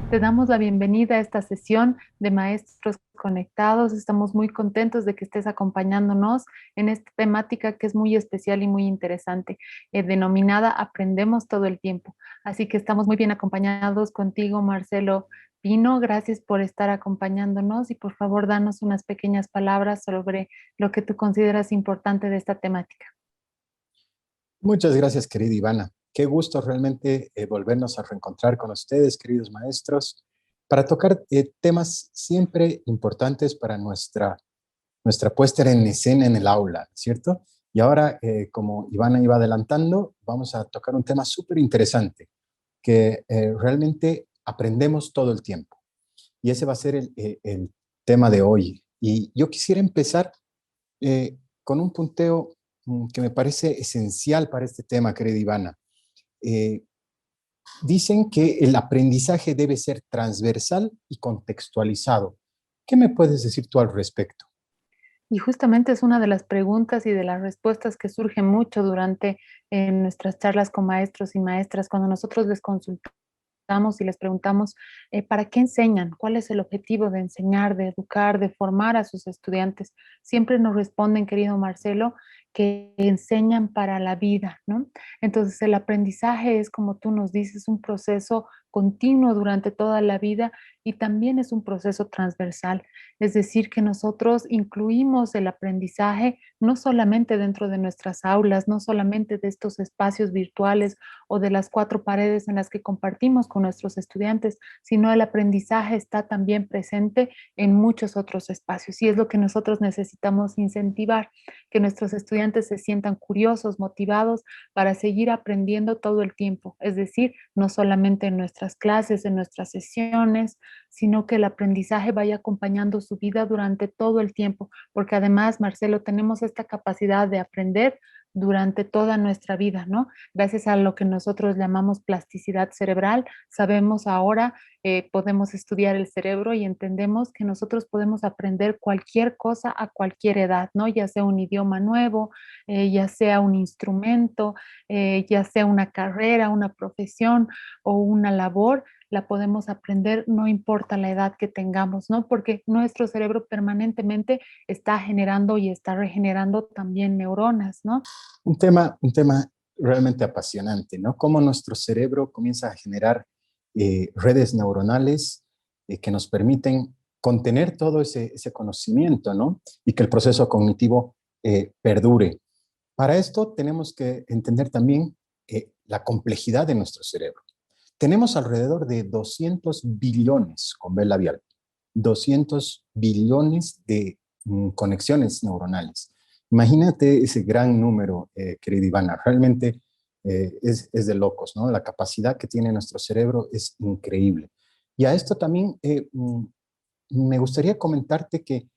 Te damos la bienvenida a esta sesión de Maestros Conectados. Estamos muy contentos de que estés acompañándonos en esta temática que es muy especial y muy interesante, denominada Aprendemos todo el tiempo. Así que estamos muy bien acompañados contigo, Marcelo Pino. Gracias por estar acompañándonos y por favor, danos unas pequeñas palabras sobre lo que tú consideras importante de esta temática. Muchas gracias, querida Ivana. Qué gusto realmente volvernos a reencontrar con ustedes, queridos maestros, para tocar temas siempre importantes para nuestra puesta en escena en el aula, ¿cierto? Y ahora, como Ivana iba adelantando, vamos a tocar un tema súper interesante, que realmente aprendemos todo el tiempo. Y ese va a ser el tema de hoy. Y yo quisiera empezar con un punteo que me parece esencial para este tema, querida Ivana. Eh, Dicen que el aprendizaje debe ser transversal y contextualizado. ¿Qué me puedes decir tú al respecto? Y justamente es una de las preguntas y de las respuestas que surgen mucho durante nuestras charlas con maestros y maestras, cuando nosotros les consultamos y les preguntamos para qué enseñan, cuál es el objetivo de enseñar, de educar, de formar a sus estudiantes. Siempre nos responden, querido Marcelo, que enseñan para la vida, ¿no? Entonces el aprendizaje es, como tú nos dices, un proceso continuo durante toda la vida y también es un proceso transversal. Es decir, que nosotros incluimos el aprendizaje no solamente dentro de nuestras aulas, no solamente de estos espacios virtuales o de las cuatro paredes en las que compartimos con nuestros estudiantes, sino el aprendizaje está también presente en muchos otros espacios y es lo que nosotros necesitamos incentivar, que nuestros estudiantes se sientan curiosos, motivados para seguir aprendiendo todo el tiempo, es decir, no solamente en nuestras clases, en nuestras sesiones, sino que el aprendizaje vaya acompañando su vida durante todo el tiempo, porque además, Marcelo, tenemos esta capacidad de aprender durante toda nuestra vida, ¿no? Gracias a lo que nosotros llamamos plasticidad cerebral, sabemos ahora, podemos estudiar el cerebro y entendemos que nosotros podemos aprender cualquier cosa a cualquier edad, ¿no? Ya sea un idioma nuevo, ya sea un instrumento, ya sea una carrera, una profesión o una labor, la podemos aprender no importa la edad que tengamos, ¿no? Porque nuestro cerebro permanentemente está generando y está regenerando también neuronas, ¿no? Un tema realmente apasionante, ¿no? Cómo nuestro cerebro comienza a generar redes neuronales que nos permiten contener todo ese conocimiento, ¿no? Y que el proceso cognitivo perdure. Para esto tenemos que entender también la complejidad de nuestro cerebro. Tenemos alrededor de 200 billones con B labial, 200 billones de conexiones neuronales. Imagínate ese gran número, querida Ivana, realmente es de locos, ¿no? La capacidad que tiene nuestro cerebro es increíble. Y a esto también me gustaría comentarte que,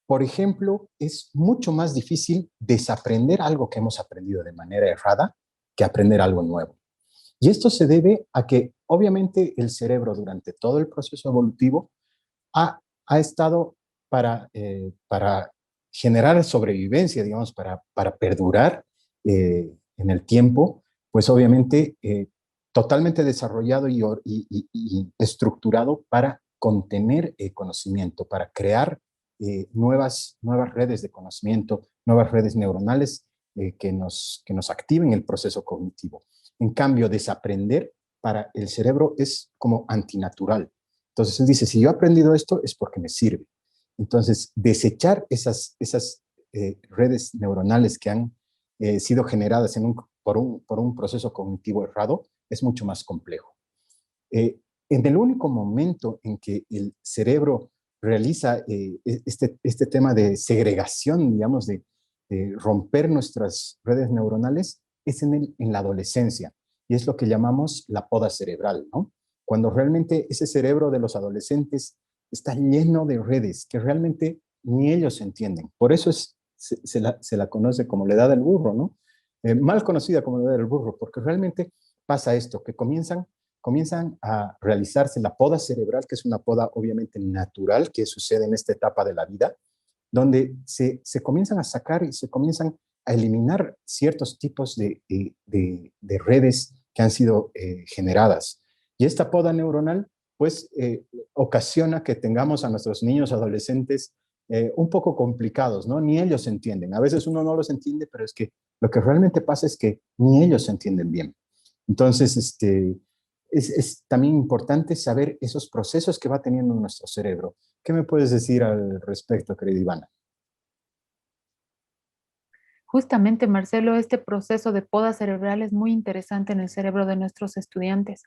por ejemplo, es mucho más difícil desaprender algo que hemos aprendido de manera errada que aprender algo nuevo. Y esto se debe a que obviamente el cerebro durante todo el proceso evolutivo ha estado para generar sobrevivencia, digamos, para perdurar en el tiempo, pues obviamente totalmente desarrollado y estructurado para contener conocimiento, para crear nuevas redes de conocimiento, nuevas redes neuronales que nos activen el proceso cognitivo. En cambio, desaprender para el cerebro es como antinatural. Entonces él dice, si yo he aprendido esto es porque me sirve. Entonces, desechar esas redes neuronales que han sido generadas por un proceso cognitivo errado es mucho más complejo. En el único momento en que el cerebro realiza este tema de segregación, digamos, de romper nuestras redes neuronales, es en la adolescencia. Y es lo que llamamos la poda cerebral, ¿no? Cuando realmente ese cerebro de los adolescentes está lleno de redes que realmente ni ellos entienden. Por eso se la conoce como la edad del burro, ¿no? Mal conocida como la edad del burro, porque realmente pasa esto, que comienzan a realizarse la poda cerebral, que es una poda obviamente natural que sucede en esta etapa de la vida, donde se comienzan a sacar y se comienzan a eliminar ciertos tipos de redes que han sido generadas. Y esta poda neuronal pues ocasiona que tengamos a nuestros niños, adolescentes, un poco complicados, ¿no? Ni ellos entienden. A veces uno no los entiende, pero es que lo que realmente pasa es que ni ellos se entienden bien. Entonces, es también importante saber esos procesos que va teniendo nuestro cerebro. ¿Qué me puedes decir al respecto, querida Ivana? Justamente, Marcelo, este proceso de poda cerebral es muy interesante en el cerebro de nuestros estudiantes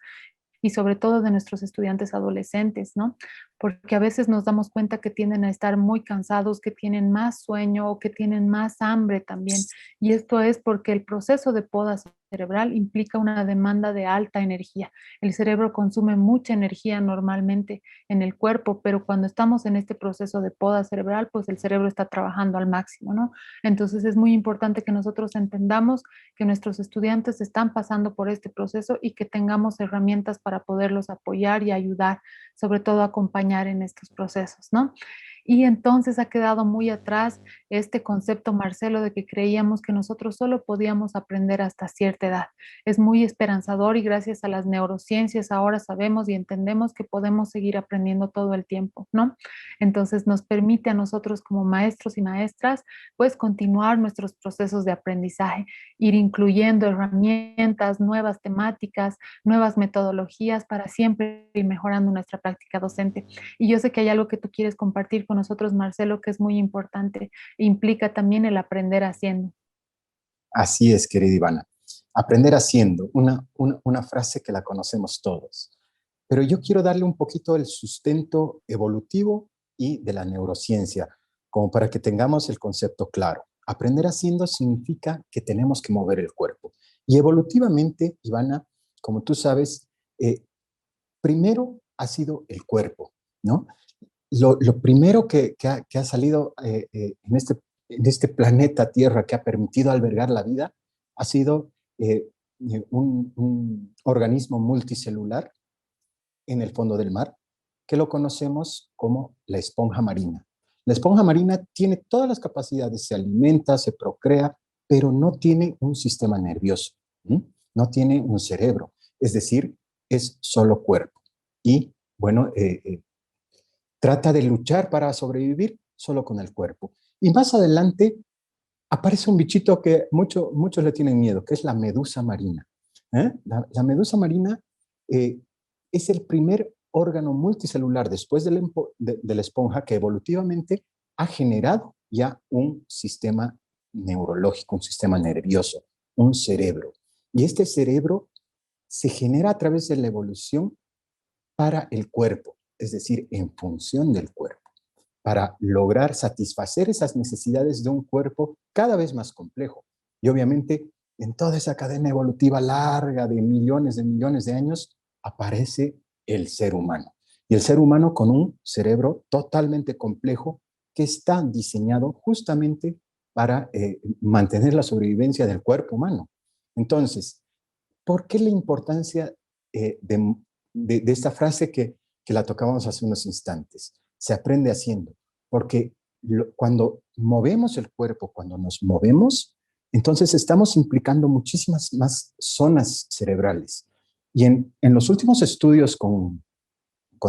y sobre todo de nuestros estudiantes adolescentes, ¿no? Porque a veces nos damos cuenta que tienden a estar muy cansados, que tienen más sueño o que tienen más hambre también. Y esto es porque el proceso de poda cerebral implica una demanda de alta energía. El cerebro consume mucha energía normalmente en el cuerpo, pero cuando estamos en este proceso de poda cerebral, pues el cerebro está trabajando al máximo, ¿no? Entonces es muy importante que nosotros entendamos que nuestros estudiantes están pasando por este proceso y que tengamos herramientas para poderlos apoyar y ayudar, sobre todo acompañar en estos procesos, ¿no? Y entonces ha quedado muy atrás este concepto, Marcelo, de que creíamos que nosotros solo podíamos aprender hasta cierta edad. Es muy esperanzador y gracias a las neurociencias ahora sabemos y entendemos que podemos seguir aprendiendo todo el tiempo, ¿no? Entonces nos permite a nosotros como maestros y maestras, pues continuar nuestros procesos de aprendizaje, ir incluyendo herramientas, nuevas temáticas, nuevas metodologías para siempre ir mejorando nuestra práctica docente. Y yo sé que hay algo que tú quieres compartir con nosotros, Marcelo, que es muy importante. Implica también el aprender haciendo. Así es, querida Ivana. Aprender haciendo, una frase que la conocemos todos. Pero yo quiero darle un poquito el sustento evolutivo y de la neurociencia, como para que tengamos el concepto claro. Aprender haciendo significa que tenemos que mover el cuerpo. Y evolutivamente, Ivana, como tú sabes, primero ha sido el cuerpo, ¿no? Lo primero que ha salido en este planeta Tierra que ha permitido albergar la vida ha sido un organismo multicelular en el fondo del mar que lo conocemos como la esponja marina. La esponja marina tiene todas las capacidades, se alimenta, se procrea, pero no tiene un sistema nervioso, ¿sí? No tiene un cerebro, es decir, es solo cuerpo. Y bueno, trata de luchar para sobrevivir solo con el cuerpo. Y más adelante aparece un bichito que muchos le tienen miedo, que es la medusa marina. La medusa marina eh, es el primer órgano multicelular después de la esponja que evolutivamente ha generado ya un sistema neurológico, un sistema nervioso, un cerebro. Y este cerebro se genera a través de la evolución para el cuerpo, es decir, en función del cuerpo, para lograr satisfacer esas necesidades de un cuerpo cada vez más complejo. Y obviamente, en toda esa cadena evolutiva larga de millones de años, aparece el ser humano. Y el ser humano con un cerebro totalmente complejo que está diseñado justamente para mantener la sobrevivencia del cuerpo humano. Entonces, ¿por qué la importancia de esta frase que la tocábamos hace unos instantes? Se aprende haciendo, porque cuando movemos el cuerpo, cuando nos movemos, entonces estamos implicando muchísimas más zonas cerebrales. Y en los últimos estudios con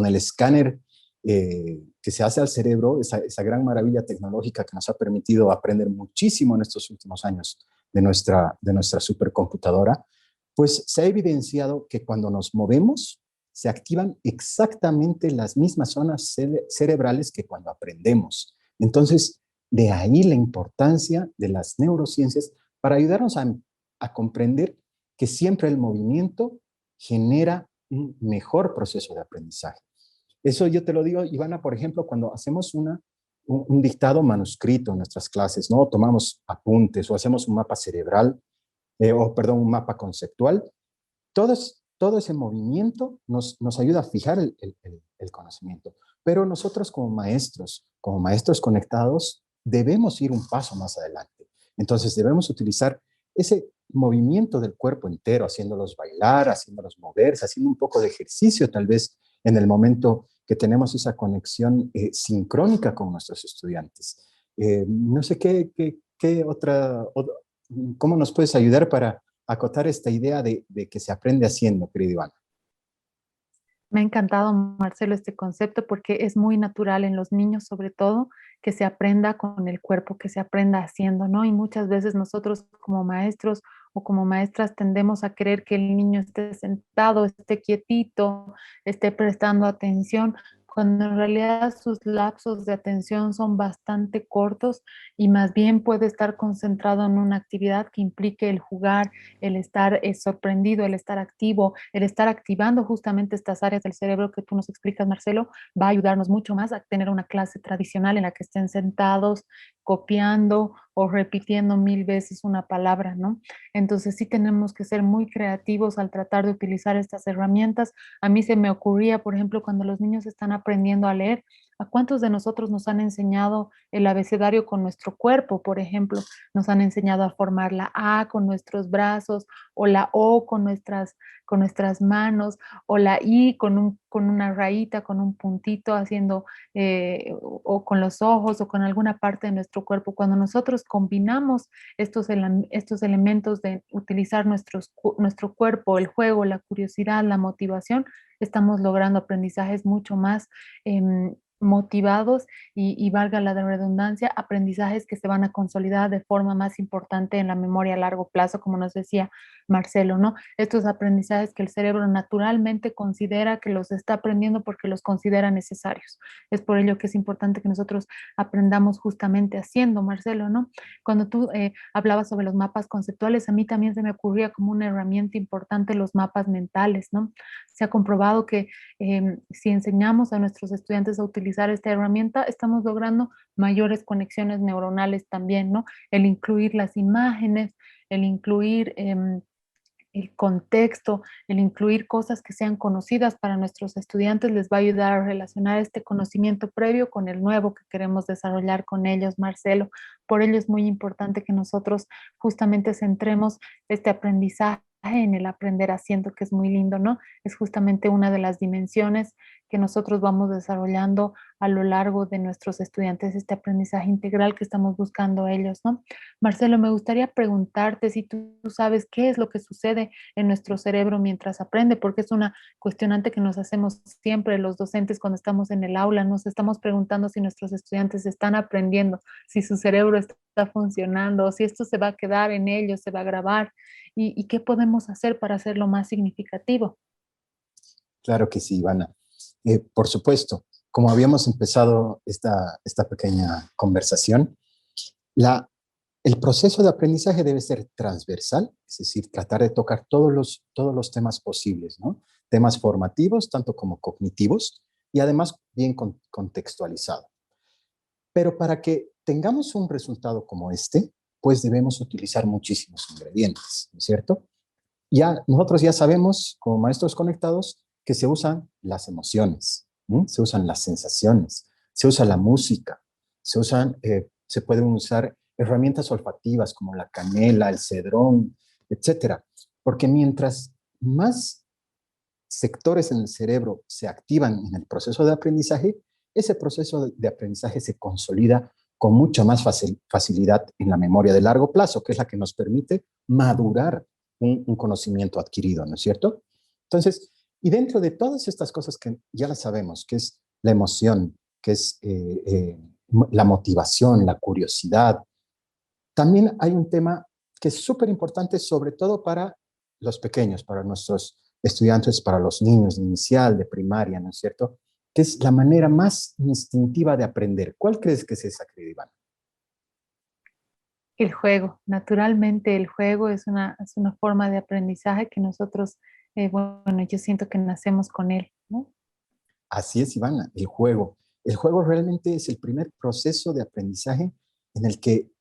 el escáner que se hace al cerebro, esa gran maravilla tecnológica que nos ha permitido aprender muchísimo en estos últimos años de nuestra supercomputadora, pues se ha evidenciado que cuando nos movemos, se activan exactamente las mismas zonas cerebrales que cuando aprendemos. Entonces, de ahí la importancia de las neurociencias para ayudarnos a comprender que siempre el movimiento genera un mejor proceso de aprendizaje. Eso yo te lo digo, Ivana, por ejemplo, cuando hacemos un dictado manuscrito en nuestras clases, ¿no? Tomamos apuntes o hacemos un mapa cerebral, perdón, un mapa conceptual. Todo ese movimiento nos ayuda a fijar el conocimiento. Pero nosotros como maestros conectados, debemos ir un paso más adelante. Entonces debemos utilizar ese movimiento del cuerpo entero, haciéndolos bailar, haciéndolos moverse, haciendo un poco de ejercicio tal vez en el momento que tenemos esa conexión sincrónica con nuestros estudiantes. No sé qué cómo nos puedes ayudar para acotar esta idea de que se aprende haciendo, querido Iván. Me ha encantado, Marcelo, este concepto porque es muy natural en los niños, sobre todo, que se aprenda con el cuerpo, que se aprenda haciendo, ¿no? Y muchas veces nosotros como maestros o como maestras tendemos a querer que el niño esté sentado, esté quietito, esté prestando atención, cuando en realidad sus lapsos de atención son bastante cortos y más bien puede estar concentrado en una actividad que implique el jugar, el estar sorprendido, el estar activo, el estar activando justamente estas áreas del cerebro que tú nos explicas, Marcelo, va a ayudarnos mucho más a tener una clase tradicional en la que estén sentados copiando o repitiendo 1000 veces una palabra, ¿no? Entonces sí tenemos que ser muy creativos al tratar de utilizar estas herramientas. A mí se me ocurría, por ejemplo, cuando los niños están aprendiendo a leer, ¿a cuántos de nosotros nos han enseñado el abecedario con nuestro cuerpo, por ejemplo? Nos han enseñado a formar la A con nuestros brazos o la O con nuestras manos o la I con una rayita, con un puntito haciendo o con los ojos o con alguna parte de nuestro cuerpo. Cuando nosotros combinamos estos elementos de utilizar nuestro cuerpo, el juego, la curiosidad, la motivación, estamos logrando aprendizajes mucho más motivados y valga la redundancia, aprendizajes que se van a consolidar de forma más importante en la memoria a largo plazo, como nos decía Marcelo, ¿no? Estos aprendizajes que el cerebro naturalmente considera que los está aprendiendo porque los considera necesarios. Es por ello que es importante que nosotros aprendamos justamente haciendo, Marcelo, ¿no? Cuando tú hablabas sobre los mapas conceptuales, a mí también se me ocurría como una herramienta importante los mapas mentales, ¿no? Se ha comprobado que si enseñamos a nuestros estudiantes a utilizar esta herramienta, estamos logrando mayores conexiones neuronales también, ¿no? El incluir las imágenes, el incluir el contexto, el incluir cosas que sean conocidas para nuestros estudiantes les va a ayudar a relacionar este conocimiento previo con el nuevo que queremos desarrollar con ellos, Marcelo. Por ello es muy importante que nosotros justamente centremos este aprendizaje en el aprender haciendo, que es muy lindo, ¿no? Es justamente una de las dimensiones que nosotros vamos desarrollando a lo largo de nuestros estudiantes, este aprendizaje integral que estamos buscando ellos, ¿no? Marcelo, me gustaría preguntarte si tú sabes qué es lo que sucede en nuestro cerebro mientras aprende, porque es una cuestionante que nos hacemos siempre los docentes cuando estamos en el aula, nos estamos preguntando si nuestros estudiantes están aprendiendo, si su cerebro está funcionando, si esto se va a quedar en ellos, se va a grabar, y qué podemos hacer para hacerlo más significativo. Claro que sí, Ivana. Por supuesto, como habíamos empezado esta pequeña conversación, la, el proceso de aprendizaje debe ser transversal, es decir, tratar de tocar todos los temas posibles, ¿no? Temas formativos, tanto como cognitivos, y además bien contextualizado. Pero para que tengamos un resultado como este, pues debemos utilizar muchísimos ingredientes, ¿no es cierto? Nosotros ya sabemos, como maestros conectados, que se usan las emociones, ¿sí? Se usan las sensaciones, se usa la música, se pueden usar herramientas olfativas como la canela, el cedrón, etcétera. Porque mientras más sectores en el cerebro se activan en el proceso de aprendizaje, ese proceso de aprendizaje se consolida con mucha más facilidad en la memoria de largo plazo, que es la que nos permite madurar un conocimiento adquirido, ¿no es cierto? Entonces, y dentro de todas estas cosas que ya las sabemos, que es la emoción, que es la motivación, la curiosidad, también hay un tema que es súper importante, sobre todo para los pequeños, para nuestros estudiantes, para los niños de inicial, de primaria, ¿no es cierto? Que es la manera más instintiva de aprender. ¿Cuál crees que es esa, querida Iván? El juego, naturalmente el juego es una forma de aprendizaje que nosotros, bueno, yo siento que nacemos con él, ¿no? Así es, Ivana, el juego. El juego realmente es el primer proceso de aprendizaje en el que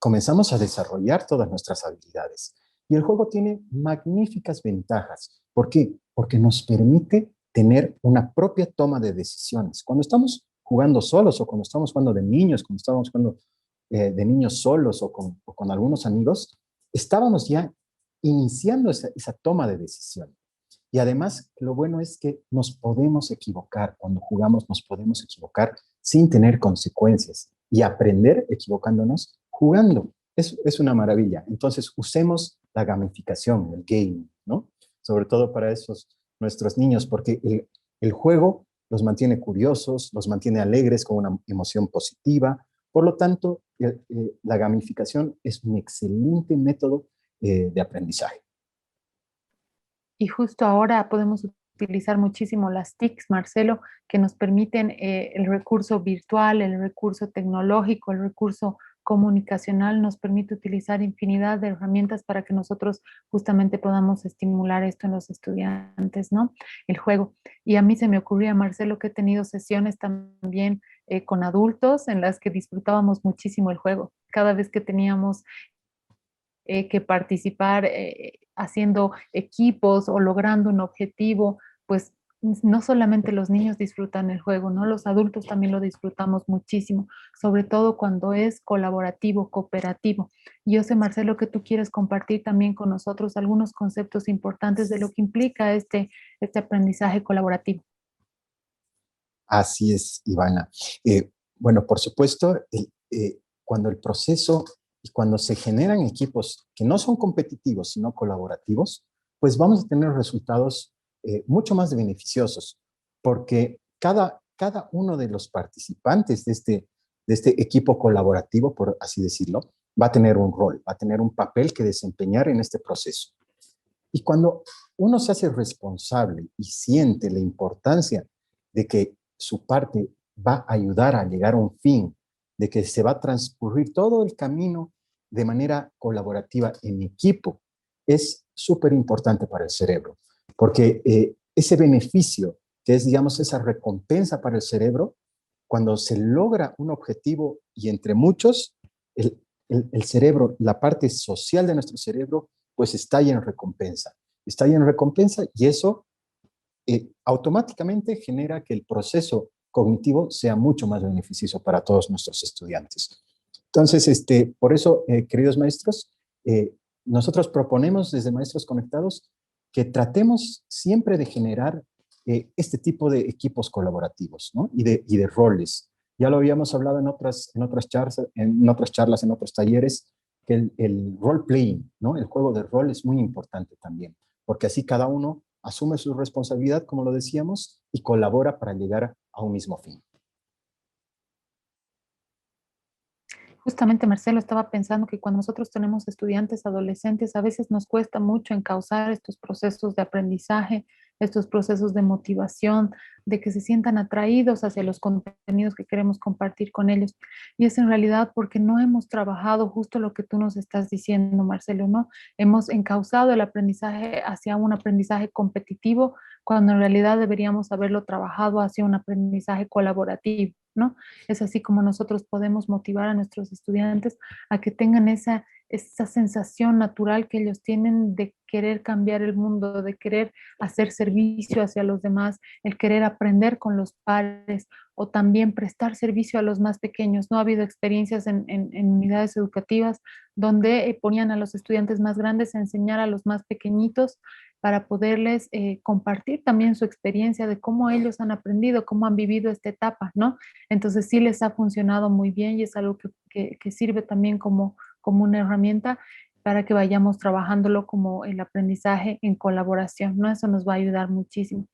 comenzamos a desarrollar todas nuestras habilidades. Y el juego tiene magníficas ventajas. ¿Por qué? Porque nos permite tener una propia toma de decisiones. Cuando estamos jugando solos o cuando estamos jugando de niños, cuando estamos jugando de niños solos o con algunos amigos, estábamos ya iniciando esa toma de decisión. Y además, lo bueno es que nos podemos equivocar. Cuando jugamos nos podemos equivocar sin tener consecuencias y aprender equivocándonos jugando. Es una maravilla. Entonces, usemos la gamificación, el game, ¿no? Sobre todo para esos nuestros niños, porque El juego los mantiene curiosos, los mantiene alegres con una emoción positiva. Por lo tanto, la gamificación es un excelente método de aprendizaje. Y justo ahora podemos utilizar muchísimo las TICs, Marcelo, que nos permiten el recurso virtual, el recurso tecnológico, el recurso comunicacional, nos permite utilizar infinidad de herramientas para que nosotros justamente podamos estimular esto en los estudiantes, ¿no? El juego. Y a mí se me ocurría, Marcelo, que he tenido sesiones también con adultos en las que disfrutábamos muchísimo el juego. Cada vez que teníamos que participar haciendo equipos o logrando un objetivo, pues no solamente los niños disfrutan el juego, ¿no? Los adultos también lo disfrutamos muchísimo, sobre todo cuando es colaborativo, cooperativo. Yo sé, Marcelo, que tú quieres compartir también con nosotros algunos conceptos importantes de lo que implica este aprendizaje colaborativo. Así es, Ivana. Bueno, por supuesto, cuando el proceso y cuando se generan equipos que no son competitivos, sino colaborativos, pues vamos a tener resultados mucho más beneficiosos, porque cada uno de los participantes de este equipo colaborativo, por así decirlo, va a tener un rol, va a tener un papel que desempeñar en este proceso. Y cuando uno se hace responsable y siente la importancia de que su parte va a ayudar a llegar a un fin, de que se va a transcurrir todo el camino de manera colaborativa en equipo, es súper importante para el cerebro, porque ese beneficio, que es, digamos, esa recompensa para el cerebro, cuando se logra un objetivo y entre muchos, el cerebro, la parte social de nuestro cerebro, pues está ahí en recompensa. Está ahí en recompensa y eso automáticamente genera que el proceso cognitivo sea mucho más beneficioso para todos nuestros estudiantes. Entonces, por eso, queridos maestros, nosotros proponemos desde Maestros Conectados que tratemos siempre de generar este tipo de equipos colaborativos, ¿no? Y de roles. Ya lo habíamos hablado en otras charlas, en otros talleres, que el role playing, ¿no? El juego de rol es muy importante también, porque así cada uno asume su responsabilidad, como lo decíamos, y colabora para llegar a un mismo fin. Justamente, Marcelo, estaba pensando que cuando nosotros tenemos estudiantes adolescentes, a veces nos cuesta mucho encauzar estos procesos de aprendizaje, estos procesos de motivación, de que se sientan atraídos hacia los contenidos que queremos compartir con ellos. Y es en realidad porque no hemos trabajado justo lo que tú nos estás diciendo, Marcelo, ¿no? Hemos encauzado el aprendizaje hacia un aprendizaje competitivo, cuando en realidad deberíamos haberlo trabajado hacia un aprendizaje colaborativo, ¿no? Es así como nosotros podemos motivar a nuestros estudiantes a que tengan esa sensación natural que ellos tienen de querer cambiar el mundo, de querer hacer servicio hacia los demás, el querer aprender con los pares o también prestar servicio a los más pequeños. No ha habido experiencias en unidades educativas donde ponían a los estudiantes más grandes a enseñar a los más pequeñitos para poderles compartir también su experiencia de cómo ellos han aprendido, cómo han vivido esta etapa, ¿no? Entonces sí les ha funcionado muy bien y es algo que sirve también como una herramienta para que vayamos trabajándolo como el aprendizaje en colaboración, ¿no? Eso nos va a ayudar muchísimo.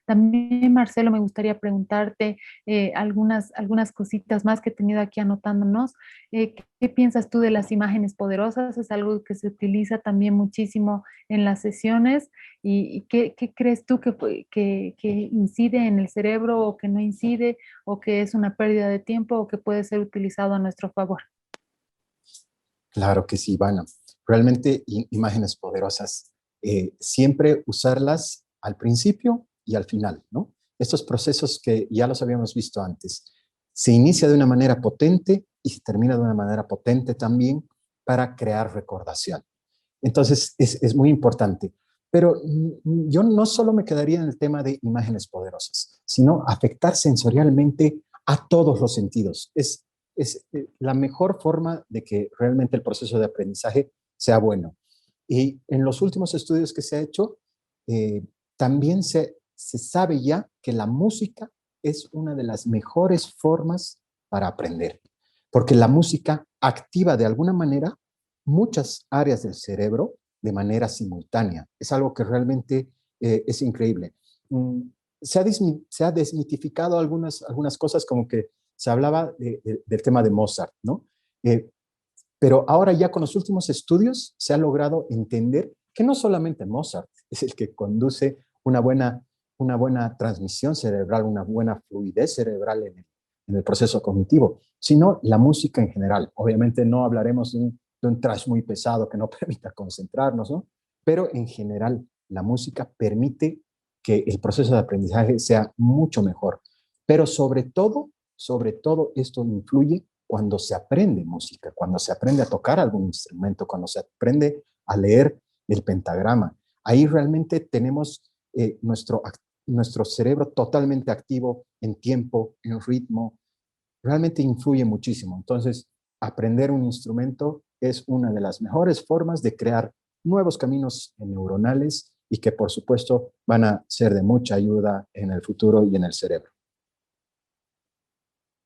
También, Marcelo, me gustaría preguntarte algunas cositas más que he tenido aquí anotándonos. ¿Qué piensas tú de las imágenes poderosas? Es algo que se utiliza también muchísimo en las sesiones. ¿Y qué crees tú que incide en el cerebro o que no incide o que es una pérdida de tiempo o que puede ser utilizado a nuestro favor? Claro que sí, Ivana. Realmente imágenes poderosas, siempre usarlas al principio y al final, ¿no? Estos procesos que ya los habíamos visto antes, se inicia de una manera potente y se termina de una manera potente también para crear recordación. Entonces, es muy importante. Pero yo no solo me quedaría en el tema de imágenes poderosas, sino afectar sensorialmente a todos los sentidos. Es la mejor forma de que realmente el proceso de aprendizaje sea bueno. Y en los últimos estudios que se ha hecho, eh, también se sabe ya que la música es una de las mejores formas para aprender, porque la música activa de alguna manera muchas áreas del cerebro de manera simultánea. Es algo que realmente es increíble. se ha desmitificado algunas cosas, como que se hablaba del tema de Mozart, ¿no? Pero ahora ya con los últimos estudios se ha logrado entender que no solamente Mozart es el que conduce una buena transmisión cerebral, una buena fluidez cerebral en el proceso cognitivo, sino la música en general. Obviamente no hablaremos de un trash muy pesado que no permita concentrarnos, ¿no? Pero en general la música permite que el proceso de aprendizaje sea mucho mejor. Pero sobre todo esto influye cuando se aprende música, cuando se aprende a tocar algún instrumento, cuando se aprende a leer el pentagrama. Ahí realmente tenemos nuestro cerebro totalmente activo en tiempo, en ritmo, realmente influye muchísimo. Entonces, aprender un instrumento es una de las mejores formas de crear nuevos caminos neuronales y que por supuesto van a ser de mucha ayuda en el futuro y en el cerebro.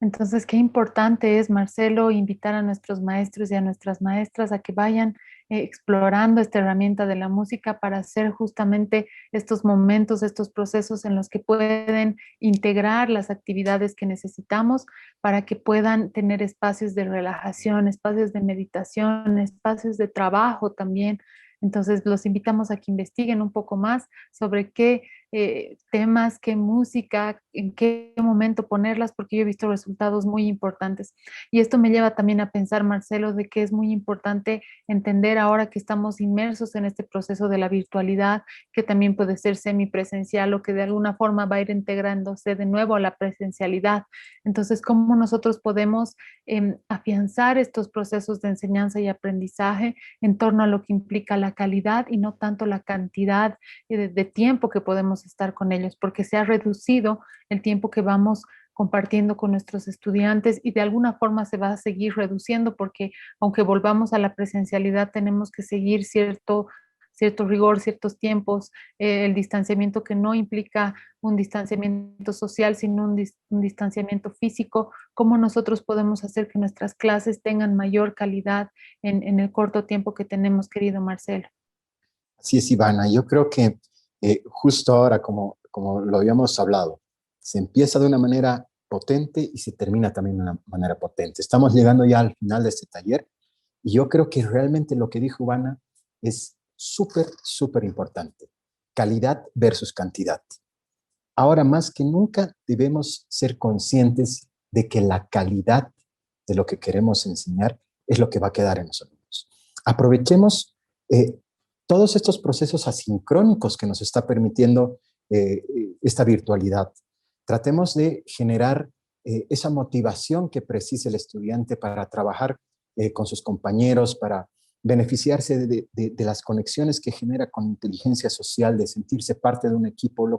Entonces, qué importante es, Marcelo, invitar a nuestros maestros y a nuestras maestras a que vayan explorando esta herramienta de la música para hacer justamente estos momentos, estos procesos en los que pueden integrar las actividades que necesitamos para que puedan tener espacios de relajación, espacios de meditación, espacios de trabajo también. Entonces, los invitamos a que investiguen un poco más sobre qué temas, qué música, en qué momento ponerlas, porque yo he visto resultados muy importantes. Y esto me lleva también a pensar, Marcelo, de que es muy importante entender ahora que estamos inmersos en este proceso de la virtualidad, que también puede ser semipresencial o que de alguna forma va a ir integrándose de nuevo a la presencialidad. Entonces, ¿cómo nosotros podemos afianzar estos procesos de enseñanza y aprendizaje en torno a lo que implica la calidad y no tanto la cantidad de tiempo que podemos estar con ellos, porque se ha reducido el tiempo que vamos compartiendo con nuestros estudiantes y de alguna forma se va a seguir reduciendo porque aunque volvamos a la presencialidad tenemos que seguir cierto rigor, ciertos tiempos, el distanciamiento que no implica un distanciamiento social, sino un distanciamiento físico, cómo nosotros podemos hacer que nuestras clases tengan mayor calidad en el corto tiempo que tenemos, querido Marcelo. Así es, Ivana. Yo creo que justo ahora, como lo habíamos hablado, se empieza de una manera potente y se termina también de una manera potente. Estamos llegando ya al final de este taller y yo creo que realmente lo que dijo Ivana es súper importante. Calidad versus cantidad. Ahora más que nunca debemos ser conscientes de que la calidad de lo que queremos enseñar es lo que va a quedar en los alumnos. Aprovechemos eh, todos estos procesos asincrónicos que nos está permitiendo esta virtualidad. Tratemos de generar esa motivación que precisa el estudiante para trabajar con sus compañeros, para beneficiarse de las conexiones que genera con inteligencia social, de sentirse parte de un equipo,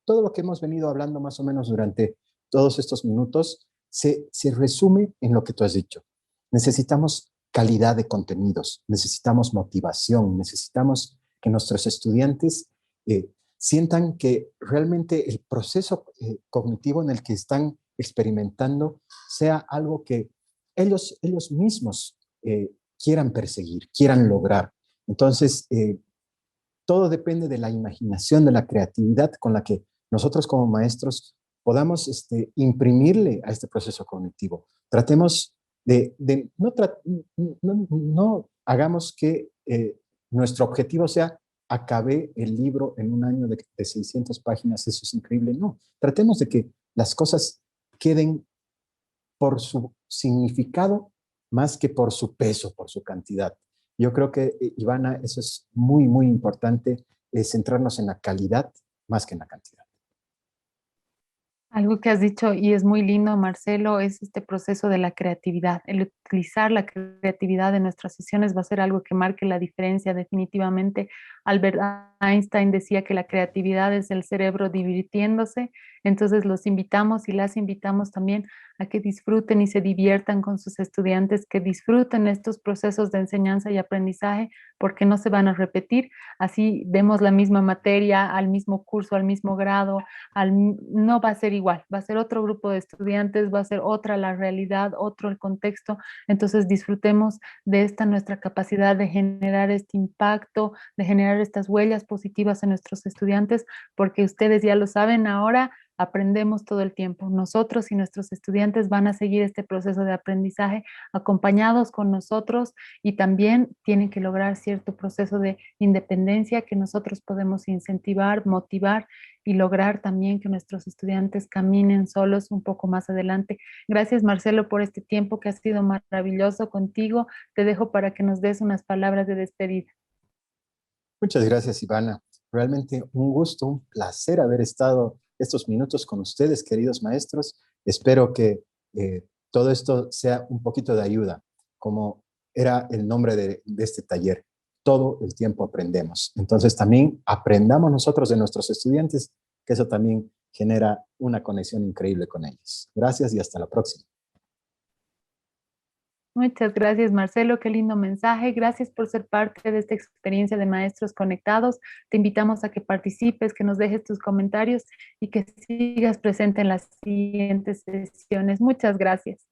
todo lo que hemos venido hablando más o menos durante todos estos minutos se resume en lo que tú has dicho. Necesitamos calidad de contenidos, necesitamos motivación, necesitamos que nuestros estudiantes sientan que realmente el proceso cognitivo en el que están experimentando sea algo que ellos mismos quieran perseguir, quieran lograr. Entonces, todo depende de la imaginación, de la creatividad con la que nosotros como maestros podamos imprimirle a este proceso cognitivo. Tratemos no hagamos que nuestro objetivo sea acabé el libro en un año de 600 páginas, eso es increíble. No, tratemos de que las cosas queden por su significado más que por su peso, por su cantidad. Yo creo que, Ivana, eso es muy importante, centrarnos en la calidad más que en la cantidad. Algo que has dicho y es muy lindo, Marcelo, es este proceso de la creatividad. El utilizar la creatividad en nuestras sesiones va a ser algo que marque la diferencia definitivamente. Albert Einstein decía que la creatividad es el cerebro divirtiéndose, entonces los invitamos y las invitamos también a que disfruten y se diviertan con sus estudiantes, que disfruten estos procesos de enseñanza y aprendizaje porque no se van a repetir. Así demos la misma materia, al mismo curso, al mismo grado, no va a ser igual, va a ser otro grupo de estudiantes, va a ser otra la realidad, otro el contexto. Entonces disfrutemos de esta nuestra capacidad de generar este impacto, de generar estas huellas positivas en nuestros estudiantes, porque ustedes ya lo saben, ahora aprendemos todo el tiempo. Nosotros y nuestros estudiantes van a seguir este proceso de aprendizaje acompañados con nosotros y también tienen que lograr cierto proceso de independencia que nosotros podemos incentivar, motivar y lograr también que nuestros estudiantes caminen solos un poco más adelante. Gracias, Marcelo, por este tiempo que ha sido maravilloso contigo. Te dejo para que nos des unas palabras de despedida. Muchas gracias, Ivana. Realmente un gusto, un placer haber estado estos minutos con ustedes, queridos maestros. Espero que todo esto sea un poquito de ayuda, como era el nombre de este taller. Todo el tiempo aprendemos. Entonces también aprendamos nosotros de nuestros estudiantes, que eso también genera una conexión increíble con ellos. Gracias y hasta la próxima. Muchas gracias, Marcelo. Qué lindo mensaje. Gracias por ser parte de esta experiencia de Maestros Conectados. Te invitamos a que participes, que nos dejes tus comentarios y que sigas presente en las siguientes sesiones. Muchas gracias.